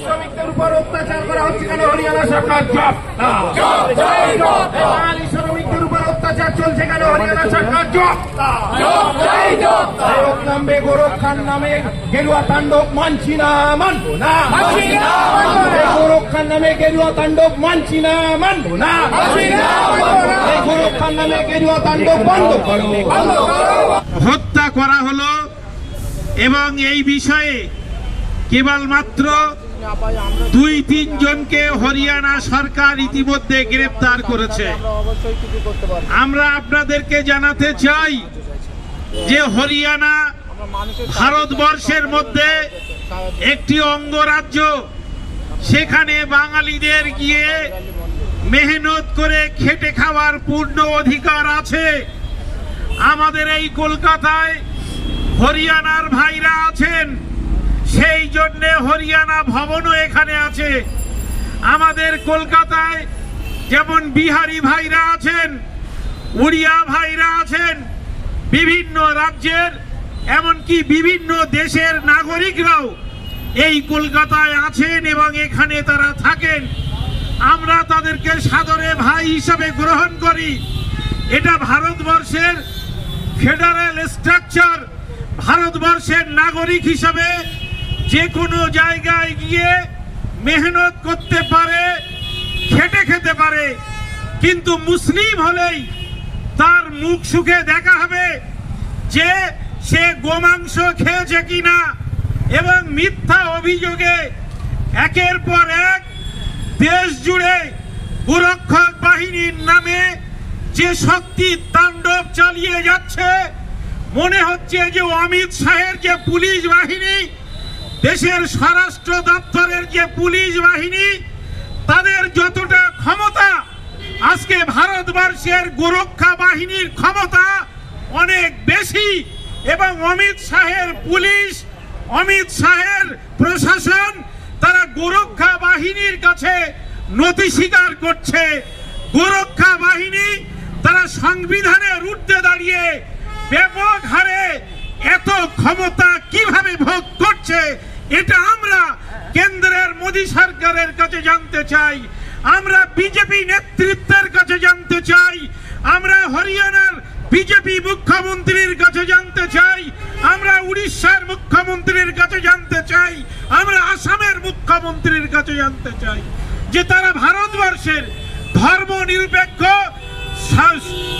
শ্রমিকদের উপর অত্যাচার করা হচ্ছে কেন? হরিয়ানা সরকার জব না। শ্রমিকদের উপর অত্যাচার চলছে কেন? হরিয়ানা সরকার জব না। নামবে গোরক্ষার নামে গেরুয়া তাণ্ডব মানছি না, মানবো না। গোরক্ষার নামে গেরুয়া তাণ্ডব মানছি না, মানবো না। গোরক্ষার নামে গেরুয়া তাণ্ডব বন্ধ করো। হত্যা করা হলো এবং এই বিষয়ে কেবলমাত্র 2-3 জনকে হরিয়ানা সরকার ইতিমধ্যে গ্রেপ্তার করেছে। আমরা আপনাদেরকে জানাতে চাই যে হরিয়ানা ভারতবর্ষের মধ্যে একটি অঙ্গরাজ্য, সেখানে বাঙালিদের গিয়ে মেহনত করে খেটে খাওয়ার পূর্ণ অধিকার আছে। আমাদের এই কলকাতায় হরিয়ানার ভাইরা আছেন, সেই জন্য হরিয়ানা ভবনও এখানে আছে। আমাদের কলকাতায় যেমন বিহারি ভাইরা আছেন, উড়িয়া ভাইরা আছেন, বিভিন্ন রাজ্যের এমনকি বিভিন্ন দেশের নাগরিকরাও এই কলকাতায় আছেন এবং এখানে তারা থাকেন। আমরা তাদেরকে সাদরে ভাই হিসাবে গ্রহণ করি। এটা ভারতবর্ষের ফেডারেল স্ট্রাকচার। ভারতবর্ষের নাগরিক হিসাবে যে কোনো জায়গায় গিয়ে মেহনত করতে পারে, খেটে খেতে পারে, কিন্তু মুসলিম হলেই তার মুখ সুখে দেখা হবে যে সে গোমাংস খেয়েছে কিনা। এবং মিথ্যা অভিযোগে একের পর এক দেশ জুড়ে গোরক্ষক বাহিনীর নামে যে শক্তি তাণ্ডব চালিয়ে যাচ্ছে, মনে হচ্ছে যে অমিত শাহের যে পুলিশ বাহিনী, দেশের স্বরাষ্ট্র দপ্তরের যে পুলিশ বাহিনী, তাদের যতটা ক্ষমতা, আজকে ভারতবর্ষের গোরক্ষা বাহিনীর ক্ষমতা অনেক বেশি। এবং অমিত শাহের পুলিশ, অমিত শাহের প্রশাসন, তারা গোরক্ষা বাহিনীর কাছে নথি স্বীকার করছে। গোরক্ষা বাহিনী তারা সংবিধানের ঊর্ধ্বে দাঁড়িয়ে ব্যাপক হারে এত ক্ষমতা কিভাবে ভোগ করছে, এটা আমরা কেন্দ্রের মোদী সরকারের কাছে জানতে চাই। আমরা বিজেপি নেতৃত্বের কাছে জানতে চাই। আমরা হরিয়ানার বিজেপি মুখ্যমন্ত্রীর কাছে জানতে চাই। আমরা উড়িষ্যার মুখ্যমন্ত্রীর কাছে জানতে চাই। আমরা আসামের মুখ্যমন্ত্রীর কাছে জানতে চাই যে তারা ভারতবর্ষের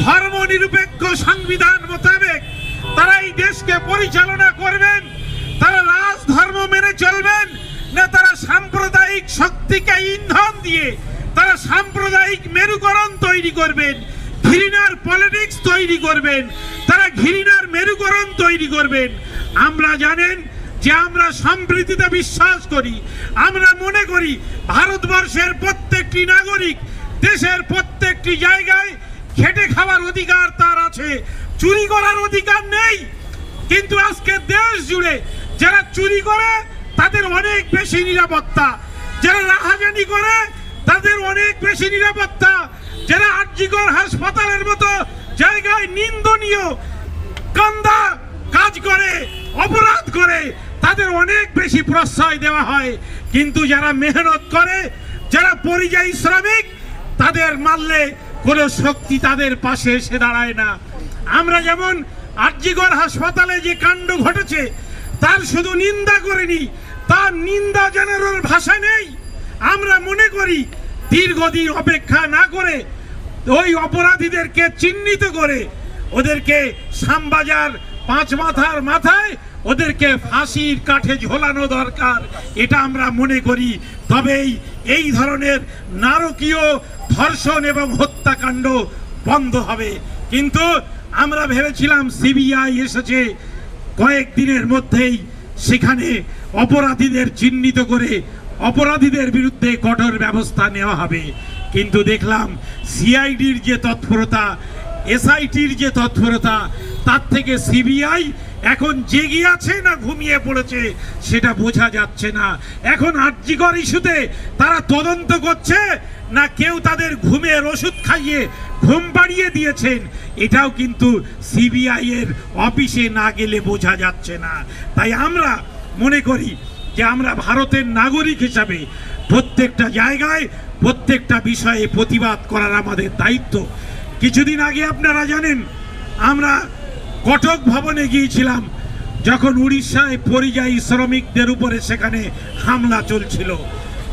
ধর্মনিরপেক্ষ সংবিধান মোতাবেক তারা এই দেশকে পরিচালনা করবেন। তারা রাজধর্ম মেনে চলবেন না তারা সাম্প্রদায়িক শক্তিকে ইন্ধন দিয়ে তারা সাম্প্রদায়িক মেরুকরণ তৈরি করবেন, ঘৃণার পলিটিক্স তৈরি করবেন, তারা ঘৃণার মেরুকরণ তৈরি করবেন। আমরা জানেন যে আমরা সম্প্রীতিতে বিশ্বাস করি। আমরা মনে করি ভারতবর্ষের প্রত্যেকটি নাগরিক দেশের প্রত্যেকটি জায়গায় খেটে খাওয়ার অধিকার তার আছে, চুরি করার অধিকার নেই। কিন্তু আজকে দেশ জুড়ে যারা চুরি করে তাদের অনেক বেশি নিরাপত্তা, যারা রাহাজানি করে তাদের অনেক বেশি নিরাপত্তা, যারা আরজিকর হাসপাতালের মতো জায়গায় নিন্দনীয় কান্দা কাজ করে, অপরাধ করে, তাদের অনেক বেশি প্রশ্রয় দেওয়া হয়। কিন্তু যারা মেহনত করে, যারা পরিযায়ী শ্রমিক, তাদের মারলে কোনো শক্তি তাদের পাশে এসে দাঁড়ায় না। আমরা যেমন আরজিকর হাসপাতালে যে কাণ্ড ঘটেছে তার শুধু নিন্দা করিনি, তার নিন্দা জানানোর ভাষা নেই। আমরা মনে করি দীর্ঘদিন অপেক্ষা না করে ওই অপরাধীদেরকে চিহ্নিত করে ওদেরকে শ্যামবাজার 5 মাথার মাথায় ওদেরকে ফাঁসির কাঠে ঝোলানো দরকার, এটা আমরা মনে করি। তবেই এই ধরনের নারকীয় ধর্ষণ এবং হত্যাকাণ্ড বন্ধ হবে। কিন্তু আমরা ভেবেছিলাম সিবিআই এসেছে, কয়েকদিনের মধ্যেই সেখানে অপরাধীদের চিহ্নিত করে অপরাধীদের বিরুদ্ধে কঠোর ব্যবস্থা নেওয়া হবে। কিন্তু দেখলাম সিআইডির যে তৎপরতা, এসআইটির যে তৎপরতা, তার থেকে সিবিআই এখন জেগে আছে না ঘুমিয়ে পড়েছে সেটা বোঝা যাচ্ছে না। এখন আরজিকর ইস্যুতে তারা তদন্ত করছে না কেউ তাদের ঘুমের ওষুধ খাইয়ে ঘুম পাড়িয়ে দিয়েছেন, এটাও কিন্তু সিবিআই এর অফিসে না গেলে বোঝা যাচ্ছে না। তাই আমরা মনে করি যে আমরা ভারতের নাগরিক হিসাবে প্রত্যেকটা জায়গায় প্রত্যেকটা বিষয়ে প্রতিবাদ করার আমাদের দায়িত্ব। কিছুদিন আগে আপনারা জানেন আমরা কটক ভবনে গিয়েছিলাম, যখন উড়িষ্যায় পরিযায়ী শ্রমিকদের উপরে সেখানে হামলা চলছিল।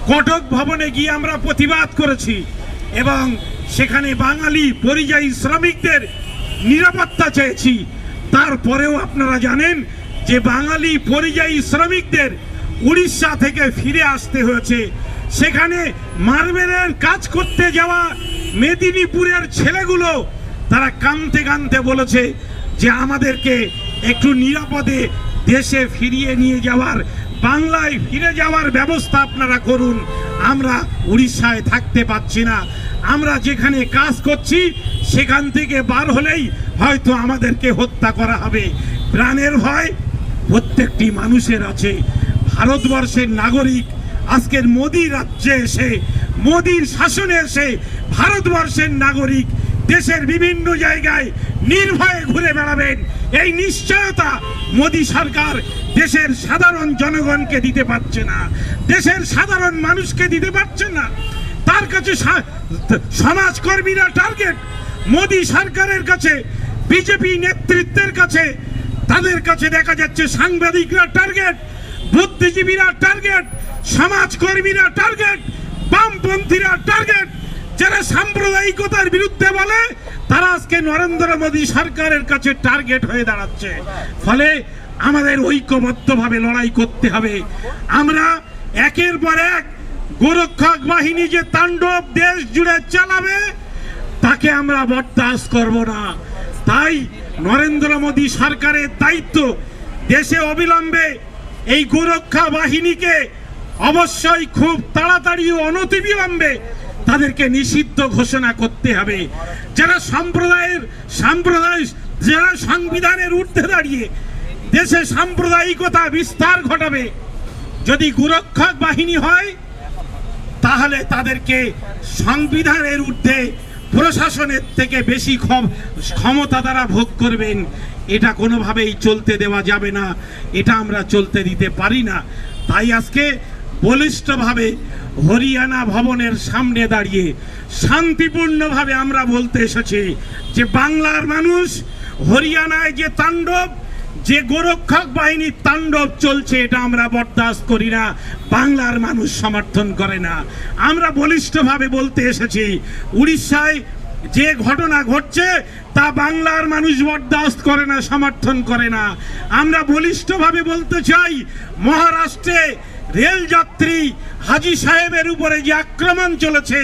কটক ভবনে গিয়ে আমরা প্রতিবাদ করেছি এবং সেখানে বাঙালি পরিযায়ী শ্রমিকদের নিরাপত্তা চেয়েছি। তারপরেও আপনারা জানেন যে বাঙালি পরিযায়ী শ্রমিকদের উড়িষ্যা থেকে ফিরে আসতে হয়েছে। সেখানে মার্বেলের কাজ করতে যাওয়া মেদিনীপুরের ছেলেগুলো তারা কাঁদতে কাঁদতে বলেছে যে আমাদেরকে একটু নিরাপদে দেশে ফিরিয়ে নিয়ে যাওয়ার, বাংলায় ফিরে যাওয়ার ব্যবস্থা আপনারা করুন। আমরা উড়িষ্যায় থাকতে পাচ্ছি না, আমরা যেখানে কাজ করছি সেখান থেকে বার হলেই হয়তো আমাদেরকে হত্যা করা হবে। প্রাণের ভয় প্রত্যেকটি মানুষের আছে। ভারতবর্ষের নাগরিক আজকের মোদী রাজ্যে এসে, মোদীর শাসনে এসে ভারতবর্ষের নাগরিক দেশের বিভিন্ন জায়গায় নির্ভয়ে ঘুরে বেড়াবেন, এই নিশ্চয়তা মোদী সরকার দেশের সাধারণ জনগণকে দিতে পারছে না, দেশের সাধারণ মানুষকে দিতে পারছে না। তার কাছে সমাজকর্মীরা টার্গেট, মোদী সরকারের কাছে, বিজেপি নেতৃত্বের কাছে, তাদের কাছে দেখা যাচ্ছে সাংবাদিকরা টার্গেট, বুদ্ধিজীবীরা টার্গেট, সমাজকর্মীরা টার্গেট, বামপন্থীরা টার্গেট। যারা সাম্প্রদায়িকতার বিরুদ্ধে বলে তারা আজকে নরেন্দ্র মোদী সরকারের কাছে টার্গেট হয়ে দাঁড়াচ্ছে। ফলে আমাদের ঐক্যবদ্ধভাবে লড়াই করতে হবে। আমরা একের পর এক গোরক্ষক বাহিনী যে তাণ্ডব দেশ জুড়ে চালাবে তাকে আমরা বরদাস্ত করব না। তাই নরেন্দ্র মোদী সরকারের দায়িত্ব দেশে অবিলম্বে এই গোরক্ষা বাহিনীকে অবশ্যই খুব তাড়াতাড়ি ও অনতিবিলম্বে তাদেরকে নিষিদ্ধ ঘোষণা করতে হবে। যারা যারা সংবিধানের ঊর্ধ্বে দাঁড়িয়ে দেশে সাম্প্রদায়িকতা বিস্তার ঘটাবে, যদি গোরক্ষক বাহিনী হয় তাহলে তাদেরকে সংবিধানের ঊর্ধ্বে প্রশাসনের থেকে বেশি ক্ষমতা তারা ভোগ করবেন। এটা কোনোভাবেই চলতে দেওয়া যাবে না, এটা আমরা চলতে দিতে পারি না। তাই আজকে বলিষ্ঠভাবে হরিয়ানা ভবনের সামনে দাঁড়িয়ে শান্তিপূর্ণভাবে আমরা বলতে এসেছি যে বাংলার মানুষ হরিয়ানায় যে তাণ্ডব, যে গোরক্ষক বাহিনীর তাণ্ডব চলছে এটা আমরা বরদাস্ত করি না, বাংলার মানুষ সমর্থন করে না। আমরা বলিষ্ঠভাবে বলতে এসেছি উড়িষ্যায় যে ঘটনা ঘটছে তা বাংলার মানুষ বরদাস্ত করে না, সমর্থন করে না। আমরা বলিষ্ঠভাবে বলতে চাই মহারাষ্ট্রে রেলযাত্রী হাজী সাহেবের উপরে যে আক্রমণ চলেছে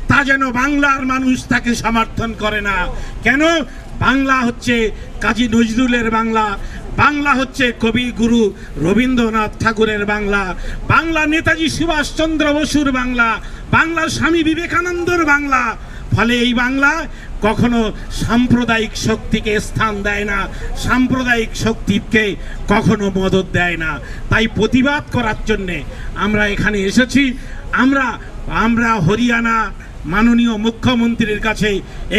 তা যেন বাংলার মানুষ তাকে সমর্থন করে না। কেন? বাংলা হচ্ছে কাজী নজরুলের বাংলা, বাংলা হচ্ছে কবিগুরু রবীন্দ্রনাথ ঠাকুরের বাংলা, বাংলা নেতাজি সুভাষচন্দ্র বসুর বাংলা, বাংলা স্বামী বিবেকানন্দর বাংলা। ফলে এই বাংলা কখনো সাম্প্রদায়িক শক্তিকে স্থান দেয় না, সাম্প্রদায়িক শক্তিকে কখনো মদত দেয় না। তাই প্রতিবাদ করার জন্যে আমরা এখানে এসেছি। আমরা হরিয়ানা মাননীয় মুখ্যমন্ত্রীর কাছে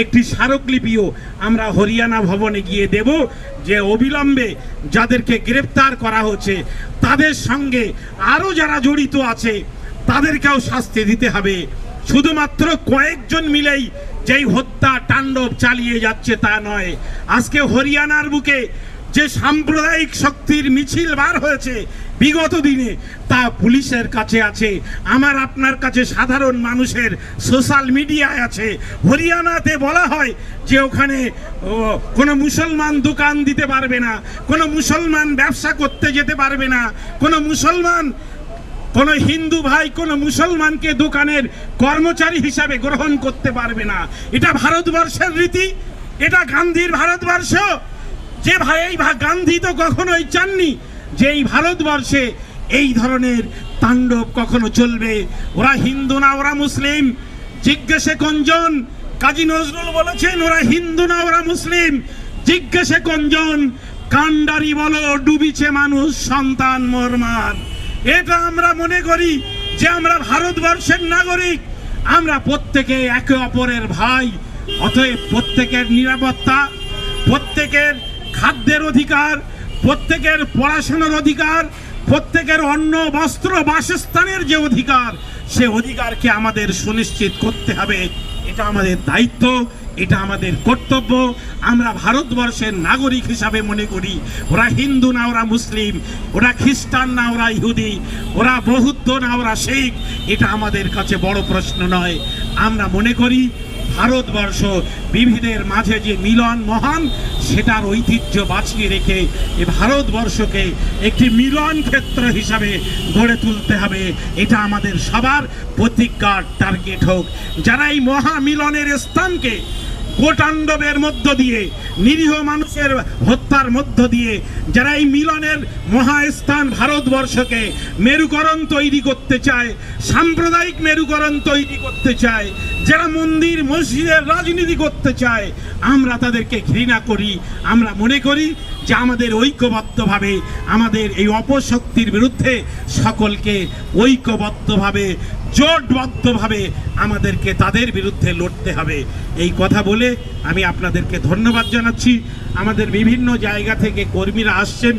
একটি স্মারকলিপিও আমরা হরিয়ানা ভবনে গিয়ে দেব যে অবিলম্বে যাদেরকে গ্রেপ্তার করা হচ্ছে তাদের সঙ্গে আরও যারা জড়িত আছে তাদেরকেও শাস্তি দিতে হবে। শুধুমাত্র কয়েকজন মিলেই যেই হত্যা তাণ্ডব চালিয়ে যাচ্ছে তা নয়। আজকে হরিয়ানার বুকে যে সাম্প্রদায়িক শক্তির মিছিল বার হয়েছে বিগত দিনে তা পুলিশের কাছে আছে, আমার আপনার কাছে সাধারণ মানুষের সোশ্যাল মিডিয়ায় আছে। হরিয়ানাতে বলা হয় যে ওখানে কোনো মুসলমান দোকান দিতে পারবে না, কোনো মুসলমান ব্যবসা করতে যেতে পারবে না, কোনো হিন্দু ভাই কোনো মুসলমানকে দোকানের কর্মচারী হিসাবে গ্রহণ করতে পারবে না। এটা ভারতবর্ষের রীতি, এটা গান্ধীর ভারতবর্ষ। যে ভাই এই গান্ধী তো কখনোই চাননি যে এই ভারতবর্ষে এই ধরনের তাণ্ডব কখনো চলবে। ওরা হিন্দু না ওরা মুসলিম, জিজ্ঞেসে কোনজন? কাজী নজরুল বলেছেন ওরা হিন্দু না ওরা মুসলিম, জিজ্ঞেসে কোনজন? কান্ডারি বলো ডুবিছে মানুষ সন্তান মরমার। এটা আমরা মনে করি যে আমরা ভারতবর্ষের নাগরিক, আমরা প্রত্যেকে একে অপরের ভাই। অতএব প্রত্যেকের নিরাপত্তা, প্রত্যেকের খাদ্যের অধিকার, প্রত্যেকের পড়াশোনার অধিকার, প্রত্যেকের অন্ন বস্ত্র বাসস্থানের যে অধিকার, সে অধিকারকে আমাদের সুনিশ্চিত করতে হবে। এটা আমাদের দায়িত্ব, এটা আমাদের কর্তব্য। আমরা ভারতবর্ষের নাগরিক হিসাবে মনে করি ওরা হিন্দু না ওরা মুসলিম, ওরা খ্রিস্টান না ওরা ইহুদি, ওরা বৌদ্ধ না ওরা শিখ, এটা আমাদের কাছে বড় প্রশ্ন নয়। আমরা মনে করি ভারতবর্ষ বিবিধের মাঝে যে মিলন মহান, সেটার ঐতিহ্য বাঁচিয়ে রেখে এ ভারতবর্ষকে একটি মিলন ক্ষেত্র হিসাবে গড়ে তুলতে হবে। এটা আমাদের সবার প্রতিজ্ঞার টার্গেট হোক। যারা এই মহামিলনের স্থানকে কোটাণ্ডবের মধ্য দিয়ে, নিরীহ মানুষের হত্যার মধ্য দিয়ে যারা এই মিলনের মহাস্থান ভারতবর্ষকে মেরুকরণ তৈরি করতে চায়, সাম্প্রদায়িক মেরুকরণ তৈরি করতে চায়, যারা মন্দির মসজিদের রাজনীতি করতে চায়, আমরা তাদেরকে ঘৃণা করি। আমরা মনে করি যে আমাদের ঐক্যবদ্ধভাবে আমাদের এই অপশক্তির বিরুদ্ধে সকলকে ঐক্যবদ্ধভাবে, জোটবদ্ধভাবে আমাদেরকে তাদের বিরুদ্ধে লড়তে হবে। এই কথা বলে আমি আপনাদেরকে ধন্যবাদ জানাচ্ছি। আমাদের বিভিন্ন জায়গা থেকে কর্মীরা আসছেন,